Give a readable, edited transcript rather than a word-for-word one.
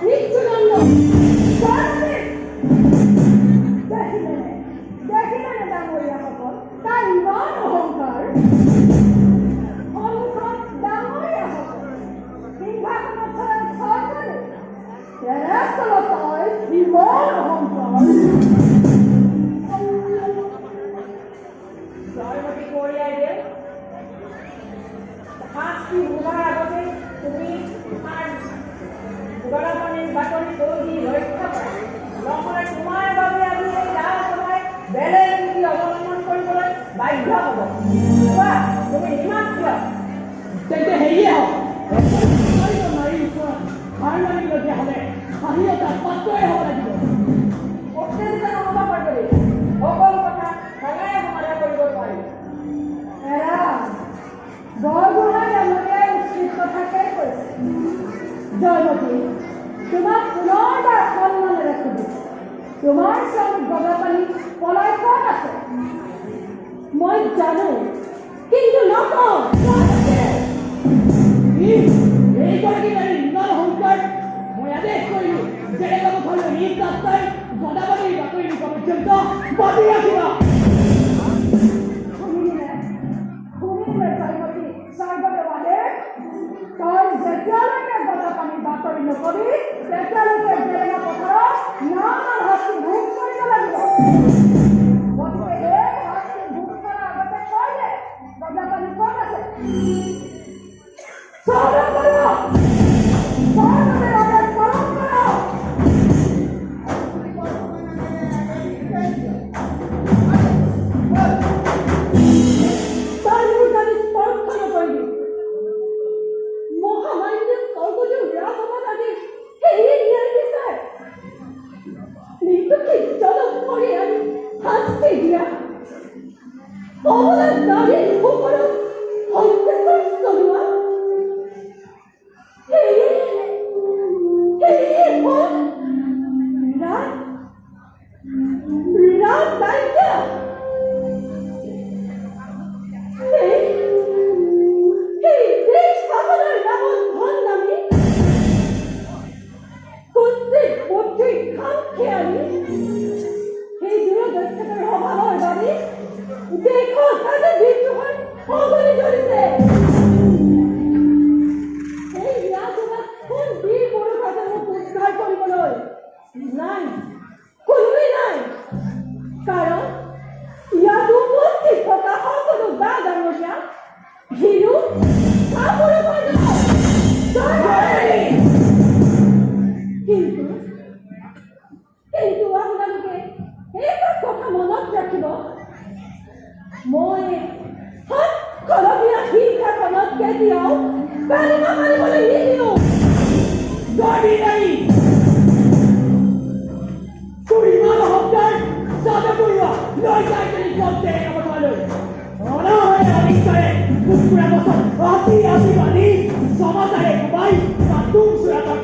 মৃত্যুদণ্ড দেখিলে ডাঙৰীয়াসকল তাৰ ইমান অহংকাৰ সন্মুখত ডাঙৰীয়াসকল সিংহাসনত থকা চৰকাৰে তেৰেস্তলত তই ইমান অহংকাৰ জয়মতী কৰিয়াই দিয়ে শাস্তি ভোগাৰ আগতে তুমি তোমাৰ উগৰা পানীৰ বাতৰি দৌৰি ৰক্ষা কৰা নহ'লে তোমাৰ বাবে আজি এই ৰাজসভাই বেলেগ নীতি অৱলম্বন কৰিবলৈ বাধ্য হ'ব কোৱা তুমি ইমান কিয় তেন্তে হেৰিয়ে হওক নাৰীৰ ওচৰত হাৰ মানিবলগীয়া হ'লে স্বাধীনতা পাত্ৰই হ'ব লাগিব অত্যাধিক অনুভৱ কৰিব সকলো কথা সদায় সমাধান কৰিব নোৱাৰি এৰা বৰগোহাঁই ডাঙৰীয়াই উচিত কথাকেই কৈছে জয়মতী তোমাক পুনৰবাৰ সন্মানেৰে সুধিছো তোমাৰ স্বামী গদাপাণি পলাই ক'ত আছে মই জানো কিন্তু নকওঁ এইগৰাকী নাৰীৰ ইমান অহংকাৰ মই আদেশ কৰিলো বেলেগৰ ঘৰলৈ নিজ ৰাস্তাই গদাপাণিৰ বাতৰি নোপোৱা পৰ্যন্ত বাজি ৰাখিবা শুনিলে জয়মতী স্বৰ্গদেৱালে তই যেতিয়ালৈকে গদাপাণিৰ বাতৰি নকবি তেতিয়ালৈকে বেলেগৰ পথাৰত নানা শাস্তি ভোগ কৰিব লাগিব গতিকে এই শাস্তি ভোগ কৰাৰ আগতে কয় যে গদাপাণি ক'ত আছে স্বৰ্গ কৰিব স্বৰ্গদেৱালে পৰম কৰক তাই মোৰ গাড়ী স্পৰ্শ নকৰিবি মহামান্য স্বৰ্গদেউ ৰাজসভাত আজি সেয়ে ন্যায় বিচাৰ নিৰ্দোষী জনক আনি শাস্তি দিয়া অবলা নাৰী লোকসকলক অত্যাচাৰ চলোৱা সেয়ে হ'ল ৰাজদায়িত্ব এই দেশ শাসনৰ নামত ভণ্ডামি কুস্তিক বুদ্ধি খাম খেয়ালি সেই দূৰদক্ষতাৰ অভাৱৰ বাবে দেশৰ কাজে বিদ্ৰোহৰ অৱনি ধৰিছে এই ৰাজসভাত কোন বীৰ পুৰুষ আছে মোক উদ্ধাৰ কৰিবলৈ নাই কোনোৱেই নাই কাৰণ ইয়াত উপস্থিত থকা সকলো গা ডাঙৰীয়া হিৰো কিন্তু আপোনালোকে এটা কথা মনত ৰাখিব মই কলমীয়া হিংসাখনত কেতিয়াও কালিমা মাৰিবলৈ নিদিওঁ তোৰ ইমান অহংকাৰ যাতে কৰিবা লৈ যাই কিনি কমতে কথালৈ অনাহয় অনিশ্চয়ে কুকুৰা গছত ৰাতি বান্ধি সমাজাৰে কোবাই তাত তুম চুৰাটাৰ